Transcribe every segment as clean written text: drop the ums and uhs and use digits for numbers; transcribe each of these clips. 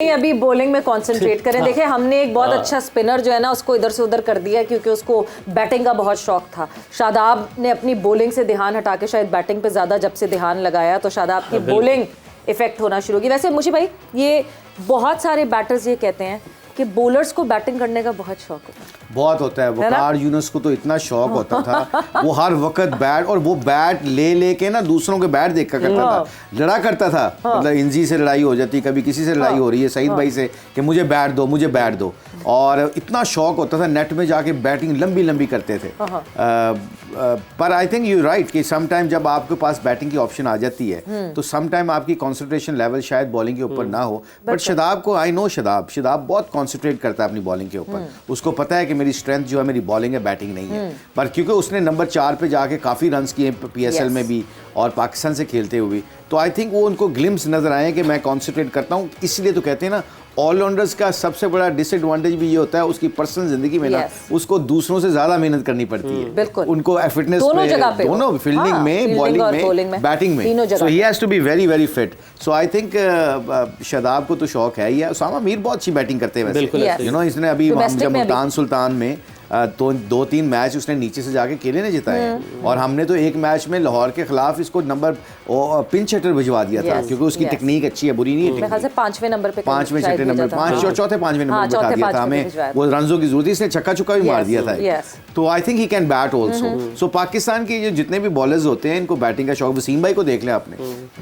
अभी बॉलिंग में कंसंट्रेट करें। देखिए हमने एक बहुत अच्छा स्पिनर जो है ना उसको इधर से उधर कर दिया क्योंकि उसको बैटिंग का बहुत शौक था। शादाब ने अपनी बॉलिंग से ध्यान हटा के शायद बैटिंग पे ज़्यादा जब से ध्यान लगाया तो शादाब की बॉलिंग इफेक्ट होना शुरू की। वैसे मुझे भाई ये बहुत सारे बैटर्स ये कहते हैं कि बॉलर्स को बैटिंग करने का बहुत शौक होता है। बहुत होता है। वकार यूनुस को तो इतना शौक होता था वो हर वक्त बैट और वो बैट ले के ना दूसरों के बैट देख कर करता था, लड़ा करता था। मतलब इंजी से लड़ाई हो जाती, कभी किसी से लड़ाई हो रही है सईद भाई से कि मुझे बैट दो मुझे बैट दो, और इतना शौक होता था नेट में जाके बैटिंग लंबी लंबी करते थे। पर आई थिंक यू राइट कि सम टाइम जब आपके पास बैटिंग की ऑप्शन आ जाती है तो सम टाइम आपकी कंसंट्रेशन लेवल शायद बॉलिंग के ऊपर ना हो। बट शादाब को आई नो शादाब बहुत कंसंट्रेट करता है अपनी बॉलिंग के ऊपर। उसको पता है कि मेरी स्ट्रेंथ जो है मेरी बॉलिंग है, बैटिंग नहीं है। पर क्योंकि उसने नंबर 4 पे जाके काफ़ी रन्स किए पीएसएल में भी और पाकिस्तान से खेलते हुए, तो आई थिंक वो उनको ग्लिम्स नज़र आए कि मैं कॉन्सेंट्रेट करता हूँ। इसलिए तो कहते हैं ना ऑलराउंडर्स का सबसे बड़ा डिसएडवांटेज भी ये होता है उसकी पर्सनल जिंदगी में ना उसको दूसरों से ज़्यादा मेहनत करनी पड़ती है। बिल्कुल उनको फिटनेस दोनों जगह पे, दोनों फील्डिंग में, बॉलिंग में, बैटिंग में, so he has to be very very fit. So I think Shadab को तो शौक है ही है। उसामा मीर बहुत अच्छी बैटिंग करते हैं वैसे, यू नो इसने अभी जब मुल्तान सुल्तान में तो 2-3 मैच उसने नीचे से जाके केले ने जिताए हैं। और हमने तो एक मैच में लाहौर के खिलाफ इसको नंबर पिंच हिटर भिजवा दिया था क्योंकि उसकी टेक्निक अच्छी है, बुरी नहीं है। मेरे ख्याल से 5वें नंबर पे, 5वें छठे नंबर, 5वें नंबर पे बिठा दिया था हमें। वो रनों की जरूरत थी, इसने छक्का चुक्का भी मार दिया था। तो I think he can bat also. So Pakistan के जो जितने भी बॉलर्स होते हैं इनको बैटिंग का शौक, वसीम भाई को देख लें आपने,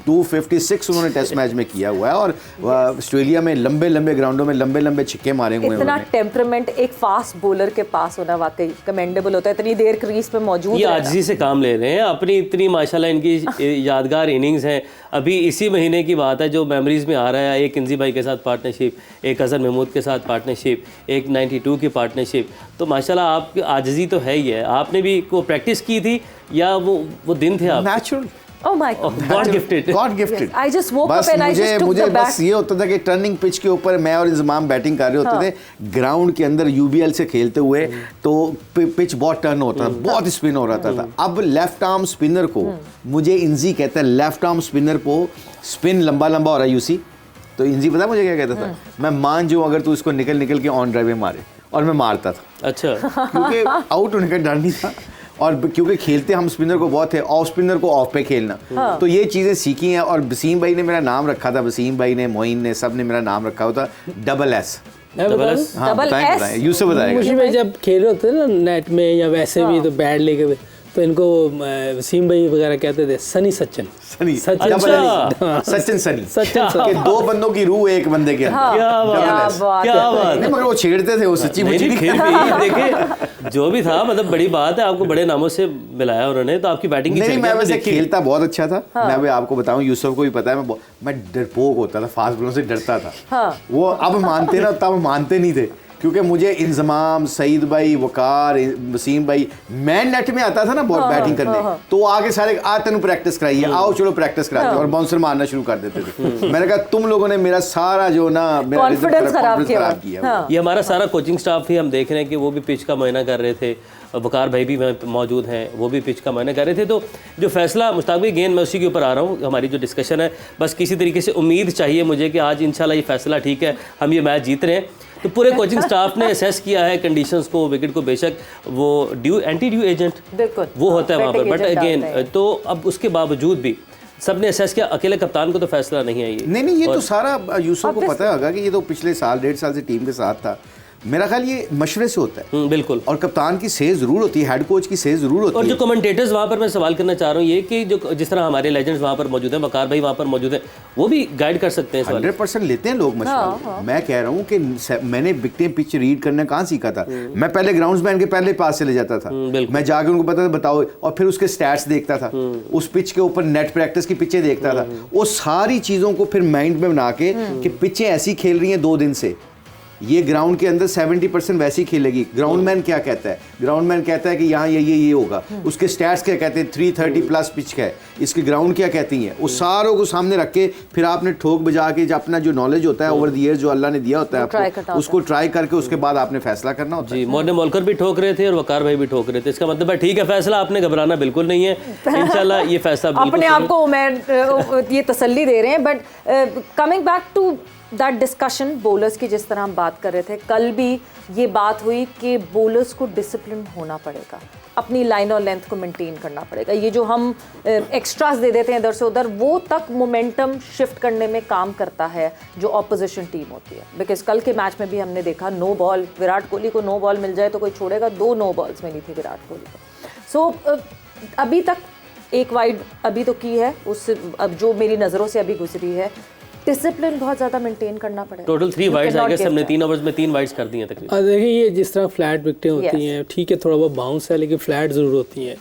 256 उन्होंने टेस्ट मैच में किया हुआ है और ऑस्ट्रेलिया में लंबे लंबे ग्राउंडों में लंबे लंबे छिक्के मारे हुए हैं। इतना टेम्परामेंट एक फास्ट बॉलर के पास होना वाकई कमेंडेबल होता है। इतनी देर क्रीज पे मौजूद, ये आजिज़ी से काम ले रहे हैं अपनी, इतनी माशाल्लाह इनकी यादगार इनिंग्स हैं। अभी इसी महीने की बात है जो मेमोरीज में आ रहा है, एक इंजी भाई के साथ पार्टनरशिप, एक हसन महमूद के साथ पार्टनरशिप, एक 92 की पार्टनरशिप। तो माशाल्लाह आपकी आजिज़ी तो है ही है। आपने भी को प्रैक्टिस की थी या वो दिन थे आप? Natural, Oh my God. God gifted. I just woke up and I just took मुझे the bat. बस ये होता था कि टर्निंग पिच के ऊपर मैं और इंजमाम बैटिंग कर रहे होते थे ग्राउंड के अंदर यूबीएल से खेलते हुए, तो पिच बहुत टर्न होता था, बहुत स्पिन हो रहा था। अब लेफ्ट आर्म स्पिनर को मुझे इंजी कहता है, लेफ्ट आर्म स्पिनर को स्पिन लंबा लंबा हो रहा है यूसी, तो इंजी पता मुझे क्या कहता था, मैं मान जाऊँ अगर तू इसको निकल के ऑन ड्राइव में मारे, और मैं मारता था। अच्छा क्योंकि आउट होने का डर नहीं था और क्योंकि खेलते हम स्पिनर को बहुत है, ऑफ स्पिनर को ऑफ पे खेलना। तो ये चीज़ें सीखी हैं। और वसीम भाई ने मेरा नाम रखा था, वसीम भाई ने, मोइन ने, सब ने मेरा नाम रखा हुआ था डबल एस। यूसुफ बताएगा। मुझे में जब खेल रहे होते थे ना नेट में या वैसे भी, तो बैट लेके तो इनको वसीम भाई वगैरह कहते थे सनी सचिन सनी के दो बंदों की रूह एक बंदे के अंदर। क्या बात नहीं, मगर वो छेड़ते थे, वो सच्ची मुच्ची देखिए जो भी था, मतलब बड़ी बात है, आपको बड़े नामों से मिलाया उन्होंने, तो आपकी बैटिंग नहीं, मैं वैसे खेलता बहुत अच्छा था। मैं भी आपको बताऊं, यूसुफ को भी पता है, मैं डरपोक होता था, फास्ट बॉलों से डरता था। वो अब मानते ना, तब मानते नहीं थे क्योंकि मुझे इंजमाम, सईद भाई, वकार, वसीम भाई, मैं नेट में आता था ना बहुत बैटिंग करने, तो आगे सारे आ तेन प्रैक्टिस कराइए, आओ चलो प्रैक्टिस कराते और बाउंसर मारना शुरू कर देते थे। मैंने कहा तुम लोगों ने मेरा सारा जो ना कॉन्फिडेंस खराब किया। ये हमारा सारा कोचिंग स्टाफ ही हम देख रहे हैं कि वो भी पिच का मुआयना कर रहे थे, वकार भाई भी मौजूद हैं, वो भी पिच का मुआयना कर रहे थे। तो जो फैसला मुश्ताक भाई, गेंद मैं उसी के ऊपर आ रहा हूँ, हमारी जो डिस्कशन है, बस किसी तरीके से उम्मीद चाहिए मुझे कि आज इंशाल्लाह ये फैसला ठीक है, हम ये मैच जीत रहे हैं। तो पूरे कोचिंग स्टाफ ने असेस किया है कंडीशंस को, विकेट को, बेशक वो एंटी ड्यू एजेंट वो होता है वहाँ पर, बट अगेन तो अब उसके बावजूद भी सबने असेस किया, अकेले कप्तान को तो फैसला नहीं है ये। नहीं, ये तो सारा यूसुफ को पता होगा कि ये तो पिछले साल 1.5 साल से टीम के साथ था। मेरा ख्याल ये मशवरे से होता है। बिल्कुल। और कप्तान की सेज जरूर होती है, हेड कोच की सेज जरूर होती है। और जो कमेंटेटर्स वहाँ पर, मैं सवाल करना चाह रहा हूँ ये कि जो जिस तरह हमारे लेजेंड्स वहाँ पर मौजूद हैं, वकार भाई वहाँ पर मौजूद हैं, वो भी गाइड कर सकते हैं। 100% लेते हैं लोग मशवरा। मैं कह रहा हूँ कि मैंने विकेटें पिच रीड करना कहाँ सीखा था। मैं पहले ग्राउंड्समैन के पहले पास चले जाता था, मैं जाके उनको बताओ, और फिर उसके स्टैट्स देखता था, उस पिच के ऊपर नेट प्रैक्टिस की पिचें देखता था, वो सारी चीज़ों को फिर माइंड में बना के कि पिचें ऐसी खेल रही हैं 2 दिन से, ये ग्राउंड के अंदर 70% वैसी खेलेगी। ग्राउंडमैन क्या कहता है? ग्राउंडमैन कहता है कि यहाँ ये होगा, उसके स्टैट्स क्या कहते हैं, 330 प्लस पिच का है, इसके ग्राउंड क्या कहती हैं, उस सारों को सामने रख के फिर आपने ठोक बजा के अपना जो नॉलेज होता है ओवर द ईयर जो अल्लाह ने दिया होता है आपको, उसको ट्राई करके उसके बाद आपने फैसला करना होता है। जी, मोहन मौलकर भी ठोक रहे थे और वकार भाई भी ठोक रहे थे, इसका मतलब है ठीक है फैसला, आपने घबराना बिल्कुल नहीं है, इंशाल्लाह ये फैसला अपने आप को ये तसल्ली दे रहे हैं। But coming back to that discussion bowlers की जिस तरह हम बात कर रहे थे, कल भी ये बात हुई कि बोलर्स को डिसिप्लिन होना पड़ेगा, अपनी लाइन और लेंथ को मेंटेन करना पड़ेगा। ये जो हम एक्स्ट्रास दे देते हैं इधर से उधर, वो तक मोमेंटम शिफ्ट करने में काम करता है जो ऑपोजिशन टीम होती है। बिकॉज कल के मैच में भी हमने देखा, नो बॉल, विराट कोहली को नो बॉल मिल जाए तो कोई छोड़ेगा, 2 नो बॉल्स मिली थी विराट कोहली को। सो अभी तक एक वाइड अभी तो की है, उस अब जो मेरी नज़रों से अभी गुजरी है, डिसिप्लिन बहुत ज़्यादा मेंटेन करना पड़ेगा। टोटल 3 वाइड्स आई गेस हमने 3 ओवर्स में 3 वाइड्स कर दी हैं तकरीबन। देखिए ये जिस तरह फ्लैट विकेटें होती हैं, ठीक है थोड़ा बहुत बाउंस है लेकिन फ्लैट ज़रूर होती हैं,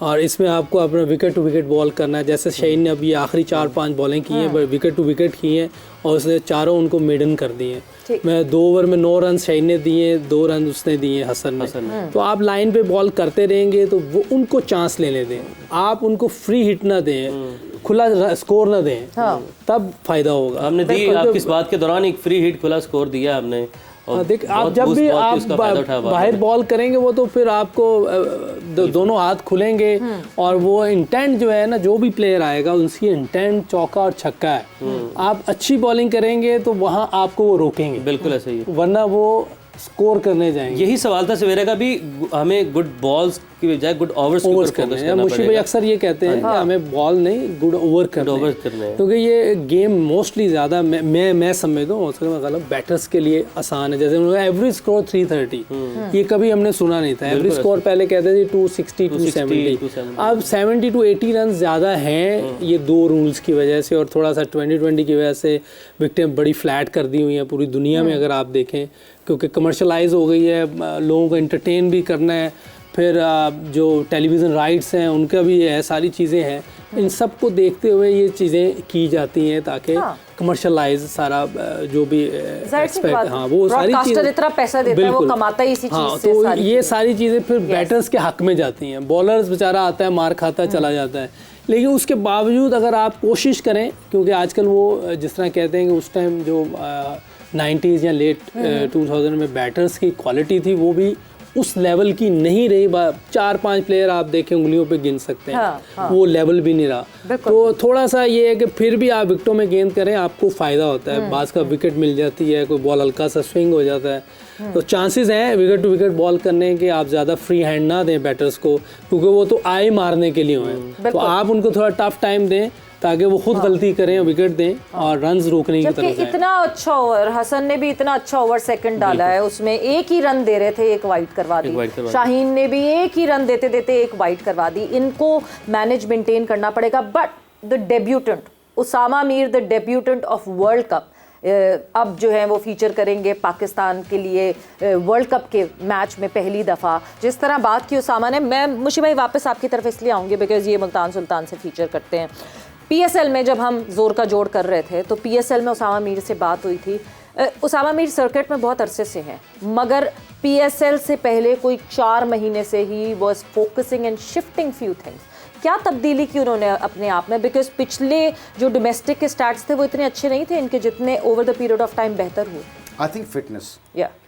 और इसमें आपको अपना विकेट टू विकेट बॉल करना है। जैसे शहीन ने अभी आखिरी 4-5 बॉलें की हैं, विकेट टू विकेट की हैं और उसने चारों उनको मेडन कर दिए हैं। मैं 2 ओवर में 9 रन शहीन ने दिए, 2 रन उसने दिए हसन ने। तो आप लाइन पे बॉल करते रहेंगे तो वो उनको चांस लेने दें, आप उनको फ्री हिट ना दें, खुला स्कोर ना दें, तब फायदा होगा। हमने दी आपकी इस बात के दौरान एक फ्री हिट खुला स्कोर दिया हमने। देख आप जब भी आप बाहर बॉल करेंगे वो तो फिर आपको दोनों हाथ खुलेंगे और वो इंटेंट जो है ना, जो भी प्लेयर आएगा उसकी इंटेंट चौका और छक्का है। आप अच्छी बॉलिंग करेंगे तो वहाँ आपको वो रोकेंगे, बिल्कुल ऐसे ही, वरना वो स्कोर करने जाएंगे। यही सवाल था सवेरे का भी, हमें गुड बॉल्स की बजाय गुड ओवर्स करने हैं। मुशी भाई अक्सर ये कहते हैं कि हमें बॉल नहीं गुड ओवर करने हैं, क्योंकि ये गेम मोस्टली ज़्यादा मैं समझता हूँ, मैं गलत, बैटर्स के लिए आसान है। जैसे एवरेज स्कोर 330, ये कभी हमने सुना नहीं था। एवरेज स्कोर पहले कहते थे 260 270, अब 70 to 80 रन ज़्यादा हैं, ये 2 रूल्स की वजह से और थोड़ा सा 2020 की वजह से विकेटें बड़ी फ्लैट कर दी हुई हैं पूरी दुनिया में अगर आप देखें, क्योंकि कमर्शलाइज हो गई है, लोगों को एंटरटेन भी करना है, फिर जो टेलीविज़न राइट्स हैं उनका भी है, सारी चीज़ें हैं, इन सब को देखते हुए ये चीज़ें की जाती हैं ताकि कमर्शलाइज सारा जो भी एक्सपेक्ट, हाँ वो सारी चीज़ें, इतना पैसा देता है वो कमाता ही इसी चीज़ से। तो ये सारी चीज़ें फिर बैटर्स के हक में जाती हैं। बॉलर्स बेचारा आता है, मार खाता चला जाता है, लेकिन उसके बावजूद अगर आप कोशिश करें, क्योंकि आजकल वो जिस तरह कहते हैं कि उस टाइम जो 90s या लेट 2000 में बैटर्स की क्वालिटी थी वो भी उस लेवल की नहीं रही। 4-5 प्लेयर आप देखें उंगलियों पे गिन सकते हैं, वो लेवल भी नहीं रहा। तो थोड़ा सा ये है कि फिर भी आप विकेटों में गेंद करें, आपको फ़ायदा होता है। बाज़ का विकेट मिल जाती है, कोई बॉल हल्का सा स्विंग हो जाता है, तो चांसेस हैं विकेट टू विकेट बॉल करने के। आप ज़्यादा फ्री हैंड ना दें बैटर्स को, क्योंकि वो तो आए मारने के लिए हुए, तो आप उनको थोड़ा टफ टाइम दें ताकि वो खुद गलती करें, विकेट दें और रन्स रोकने की तरफ जाएं। इतना अच्छा ओवर, हसन ने भी इतना अच्छा ओवर सेकंड डाला है, उसमें एक ही रन दे रहे थे, एक वाइड करवा दी। शाहीन ने भी एक ही रन देते देते एक वाइड करवा दी। इनको मैनेज मेंटेन करना पड़ेगा। But the debutant Usama Mir, the debutant of world cup, अब जो है वो फीचर करेंगे पाकिस्तान के लिए वर्ल्ड कप के मैच में पहली दफ़ा। जिस तरह बात की उसामा ने, मैं मुशी भाई वापस आपकी तरफ इसलिए आऊँगी बिकॉज ये मुल्तान सुल्तान से फीचर करते हैं। PSL में जब हम जोर का जोड़ कर रहे थे तो PSL में उसामा मीर से बात हुई थी। उसामा मीर सर्किट में बहुत अरसे से हैं, मगर PSL से पहले कोई 4 महीने से he was focusing and shifting few things. क्या तब्दीली की उन्होंने अपने आप में? बिकॉज पिछले जो डोमेस्टिक के स्टैट्स थे वो इतने अच्छे नहीं थे इनके, जितने over the period of time बेहतर हुए। आई थिंक फिटनेस,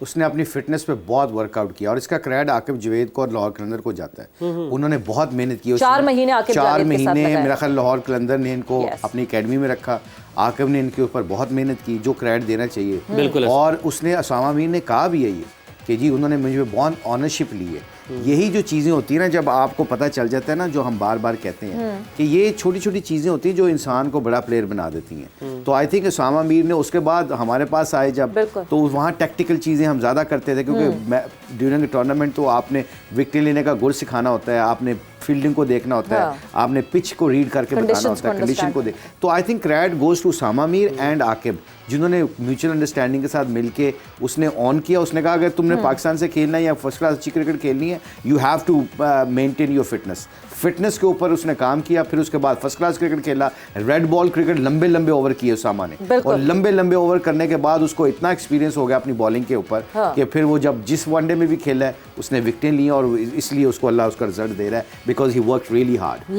उसने अपनी फिटनेस पे बहुत वर्कआउट किया और इसका क्रेडिट आकिब जावेद को और लाहौर कलंदर को जाता है। उन्होंने बहुत मेहनत की। 4 महीने आकिब जावेद के साथ लगाया। मेरा ख्याल लाहौर कलंदर ने इनको अपनी एकेडमी में रखा, आकिब ने इनके ऊपर बहुत मेहनत की, जो क्रेडिट देना चाहिए बिल्कुल। और उसने उसामा मीर ने कहा भी है ये कि जी उन्होंने मुझे बहुत ऑनरशिप ली है। यही जो चीज़ें होती हैं ना, जब आपको पता चल जाता है ना, जो हम बार बार कहते हैं कि ये छोटी छोटी चीज़ें होती हैं जो इंसान को बड़ा प्लेयर बना देती हैं। तो आई थिंक उसामा मीर ने उसके बाद हमारे पास आए जब, तो वहाँ टेक्टिकल चीज़ें हम ज़्यादा करते थे, क्योंकि ड्यूरिंग द टूर्नामेंट तो आपने विकेट लेने का गुर सिखाना होता है, आपने फील्डिंग को देखना होता है, आपने पिच को रीड करके बताना होता है, कंडीशन को देख। तो I think credit goes to Usama Mir and Aqib, जिन्होंने म्यूचुअल अंडरस्टैंडिंग के साथ मिलके उसने ऑन किया। उसने कहा अगर तुमने पाकिस्तान से खेलना है या फर्स्ट क्लास अच्छी क्रिकेट खेलनी है, you have to maintain your fitness के ऊपर उसने काम किया। फिर उसके बाद फर्स्ट क्लास क्रिकेट खेला, रेड बॉल क्रिकेट, लंबे लंबे ओवर किए उसामा ने, और लंबे लंबे ओवर करने के बाद उसको इतना एक्सपीरियंस हो गया अपनी बॉलिंग के ऊपर कि फिर वो जब जिस वनडे में भी खेला है उसने विकेटें ली, और इसलिए उसको अल्लाह उसका रिजल्ट दे रहा है, because he work really hard.